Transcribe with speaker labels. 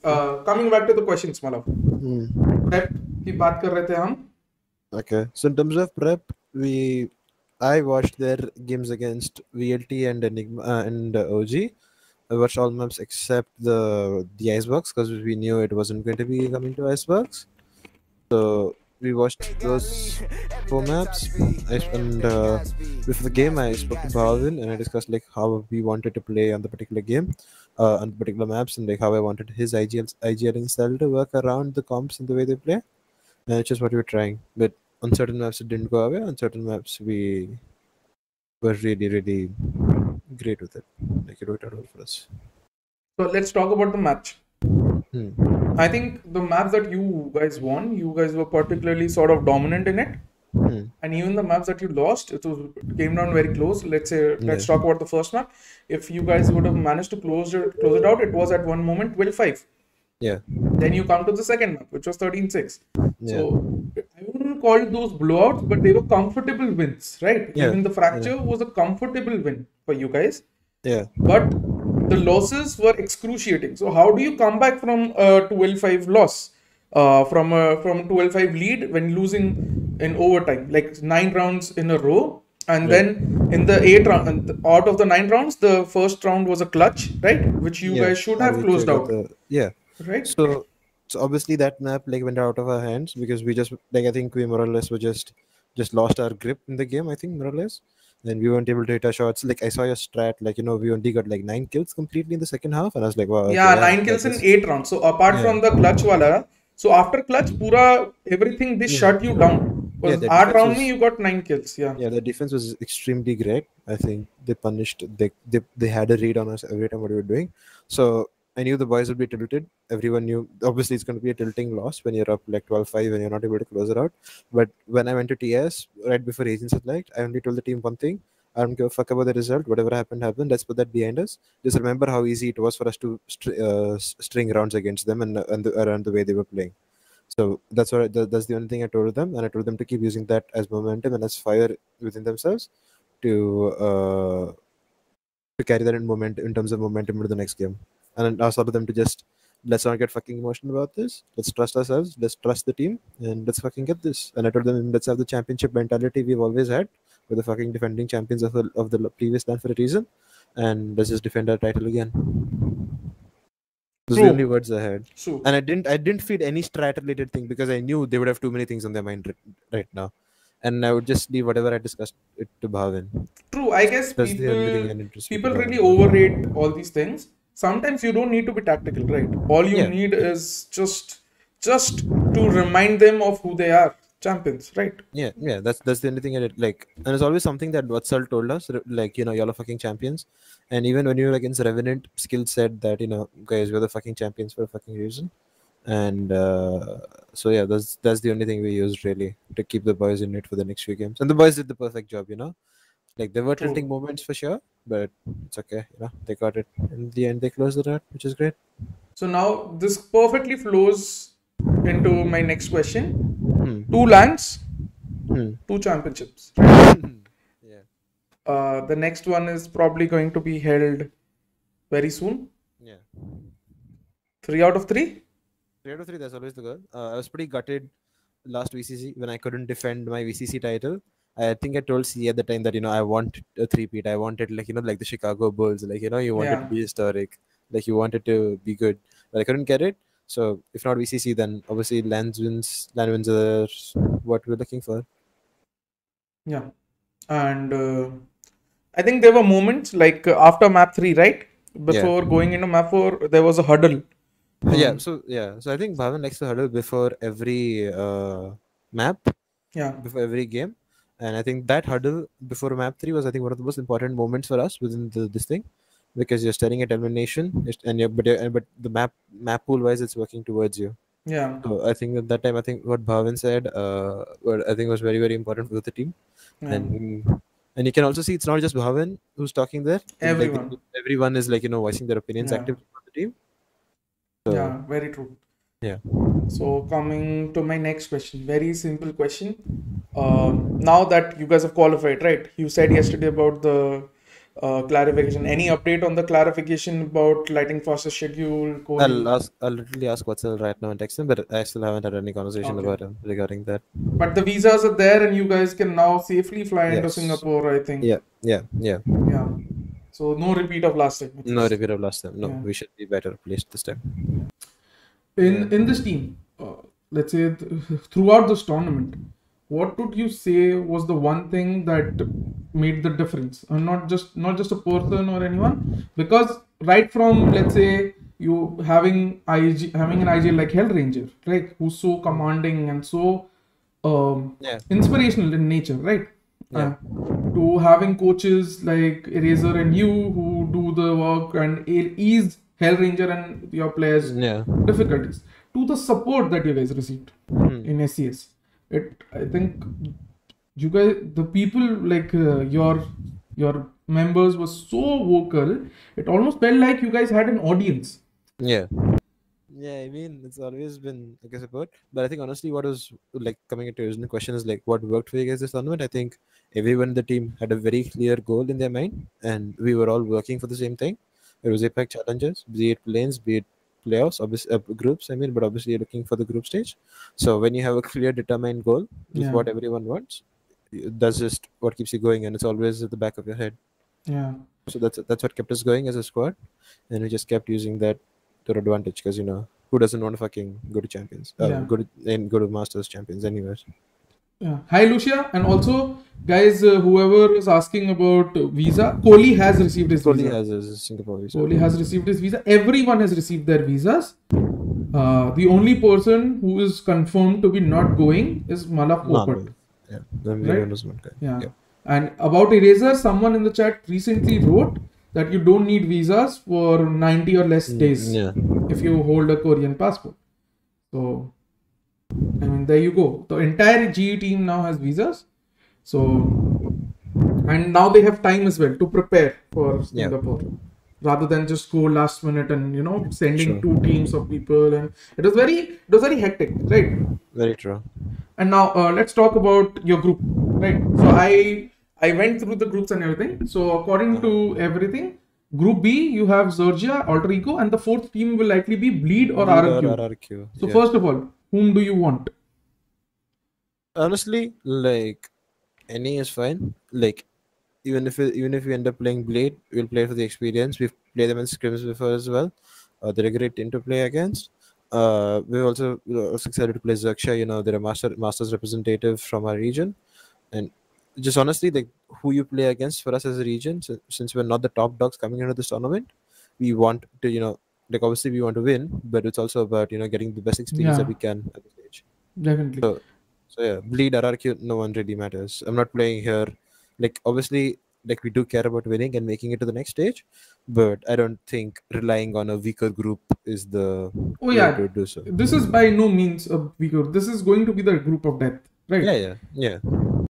Speaker 1: Coming back to the questions, Malav. Prep की बात कर रहे थे हम.
Speaker 2: Okay, so in terms of prep, I watched their games against VLT and Enigma and OG. I watched all maps except the Icebox because we knew it wasn't going to be coming to Icebox. So we watched those 4 maps, and before the game, I spoke to Bhavin and I discussed like how we wanted to play on the particular game, on the particular maps, and like how I wanted his IGLing style to work around the comps and the way they play. And it's just what we were trying. But on certain maps, it didn't go away. On certain maps, we were really, really great with it. Like it worked out well for us.
Speaker 1: So let's talk about the match. I think the maps that you guys won, you guys were particularly sort of dominant in it. And even the maps that you lost, it came down very close. Let's talk about the first map. If you guys would have managed to close it out, it was at one moment 12-5.
Speaker 2: Yeah.
Speaker 1: Then you come to the second map, which was 13-6. Yeah. So I wouldn't call those blowouts, but they were comfortable wins, right? Yeah. Even the fracture was a comfortable win for you guys.
Speaker 2: Yeah.
Speaker 1: But the losses were excruciating. So how do you come back from a 12-5 loss? From a 12-5 lead when losing in overtime, like 9 rounds in a row, and then in the 8 round, out of the 9 rounds, the first round was a clutch, right? Which you guys should have closed out. Right.
Speaker 2: So obviously that map like went out of our hands because we just like I think we more or less were just lost our grip in the game. I think more or less. Then we weren't able to hit our shots. Like I saw your strat, like we only got like 9 kills completely in the second half, and I was like, wow.
Speaker 1: Yeah, 9 kills in 8 rounds. So apart from the clutch wala, so after clutch, everything they shut you down. Because 8 round you got 9 kills. Yeah.
Speaker 2: Yeah, the defense was extremely great. I think they punished. They had a read on us every time what we were doing. So I knew the boys would be tilted. Everyone knew. Obviously, it's going to be a tilting loss when you're up like 12-5 and you're not able to close it out. But when I went to TS right before Agents Select, I only told the team one thing: I don't give a fuck about the result. Whatever happened, happened. Let's put that behind us. Just remember how easy it was for us to string rounds against them and around the way they were playing. So that's the only thing I told them, and I told them to keep using that as momentum and as fire within themselves to carry that in terms of momentum into the next game. And I asked all of them to just let's not get fucking emotional about this. Let's trust ourselves. Let's trust the team, and let's fucking get this. And I told them let's have the championship mentality we've always had. We're the fucking defending champions of the previous land for a reason, and let's just defend our title again. Those are the only words I had. And I didn't feed any strat related thing because I knew they would have too many things on their mind right now. And I would just leave whatever I discussed it to Bhavin.
Speaker 1: True. I guess people really overrate all these things. Sometimes you don't need to be tactical, right? All you need is just to remind them of who they are. Champions, right?
Speaker 2: Yeah, that's the only thing I did. Like, and it's always something that Vatsal told us, like, y'all are fucking champions. And even when you were against Revenant, Skill said that, guys, we're the fucking champions for a fucking reason. And so yeah, that's the only thing we used really to keep the boys in it for the next few games. And the boys did the perfect job, Like there were tilting moments for sure, but it's okay, they got it. In the end, they closed it out, which is great.
Speaker 1: So now this perfectly flows into my next question. 2 lands, 2 championships.
Speaker 2: Yeah.
Speaker 1: The next one is probably going to be held very soon.
Speaker 2: Yeah.
Speaker 1: 3 out of 3?
Speaker 2: 3 out of 3, that's always the goal. I was pretty gutted last VCC when I couldn't defend my VCC title. I think I told C at the time that, I want a threepeat. I wanted like the Chicago Bulls, like, you wanted to be historic, like you wanted to be good, but I couldn't get it. So if not VCC, then obviously land wins are what we're looking for.
Speaker 1: Yeah. And I think there were moments like after map 3, right? Before going into map 4, there was a huddle.
Speaker 2: So I think Bhavan likes to huddle before every map.
Speaker 1: Yeah.
Speaker 2: Before every game. And I think that huddle before map 3 was, I think, one of the most important moments for us within this thing, because you're staring at elimination, and but the map pool wise, it's working towards you.
Speaker 1: Yeah.
Speaker 2: So I think at that time, I think what Bhavin said, I think was very, very important for the team. Yeah. And you can also see it's not just Bhavin who's talking there. Everyone is voicing their opinions actively on the team.
Speaker 1: So, yeah, very true.
Speaker 2: Yeah.
Speaker 1: So coming to my next question, very simple question. Now that you guys have qualified, right? You said yesterday about the clarification. Any update on the clarification about lighting faster schedule?
Speaker 2: I'll literally ask Vatsal right now and text him, but I still haven't had any conversation
Speaker 1: Okay.
Speaker 2: about him regarding that.
Speaker 1: But the visas are there, and you guys can now safely fly into
Speaker 2: Yes.
Speaker 1: Singapore, I think.
Speaker 2: Yeah.
Speaker 1: Yeah. So no repeat of last time. At
Speaker 2: No
Speaker 1: least.
Speaker 2: repeat of last time. No,
Speaker 1: Yeah.
Speaker 2: we should be better placed this time.
Speaker 1: In this team, let's say throughout this tournament, what would you say was the one thing that made the difference, and not just a person or anyone? Because right from, let's say, you having an IG like Hell Ranger, right, who's so commanding and so
Speaker 2: Yeah.
Speaker 1: inspirational in nature, right?
Speaker 2: Yeah.
Speaker 1: To having coaches like Eraser and you who do the work and ease Hell Ranger and your players'
Speaker 2: Yeah.
Speaker 1: difficulties, to the support that you guys received in SCS. I think you guys, the people like your members were so vocal. It almost felt like you guys had an audience.
Speaker 2: Yeah. Yeah, I mean, it's always been like a support. But I think honestly, what was like coming into original question is like what worked for you guys this tournament. I think everyone in the team had a very clear goal in their mind, and we were all working for the same thing. It was APAC challenges, be it lanes, be it playoffs, obviously groups. I mean, but obviously you're looking for the group stage. So when you have a clear, determined goal with what everyone wants, that's just what keeps you going, and it's always at the back of your head.
Speaker 1: Yeah.
Speaker 2: So that's what kept us going as a squad, and we just kept using that to our advantage because who doesn't want to fucking go to champions, go to Masters champions anyways.
Speaker 1: Yeah. Hi Lucia, and also guys, whoever is asking about visa, Kohli has received his
Speaker 2: Kohli
Speaker 1: visa.
Speaker 2: has his Singapore visa.
Speaker 1: Kohli has received his visa. Everyone has received their visas. The only person who is confirmed to be not going is Malav.
Speaker 2: Yeah, everyone was not going.
Speaker 1: Yeah. And about Eraser, someone in the chat recently wrote that you don't need visas for 90 or less days if you hold a Korean passport. So, I mean, there you go. The entire GE team now has visas. So, and now they have time as well to prepare for Singapore. Rather than just go last minute and sending two teams of people, and it was very hectic, right?
Speaker 2: Very true.
Speaker 1: And now let's talk about your group, right? So I went through the groups and everything. So according to everything, Group B you have Zergia, Alter Ego, and the fourth team will likely be Bleed or RRQ. So first of all, whom do you want?
Speaker 2: Honestly, like any is fine. Like even if we end up playing Blade, we'll play for the experience. We've played them in scrims before as well. They're a great team to play against. We're also excited to play Zerxia. They're a masters representative from our region, and just honestly, like who you play against for us as a region, since we're not the top dogs coming into this tournament, we want to like obviously we want to win, but it's also about getting the best experience that we can at the stage.
Speaker 1: Definitely.
Speaker 2: So yeah, Bleed RRQ, no one really matters. I'm not playing here. Like obviously, like we do care about winning and making it to the next stage, but I don't think relying on a weaker group is the way to do so.
Speaker 1: This is by no means a weaker. This is going to be the group of death, right?
Speaker 2: Yeah.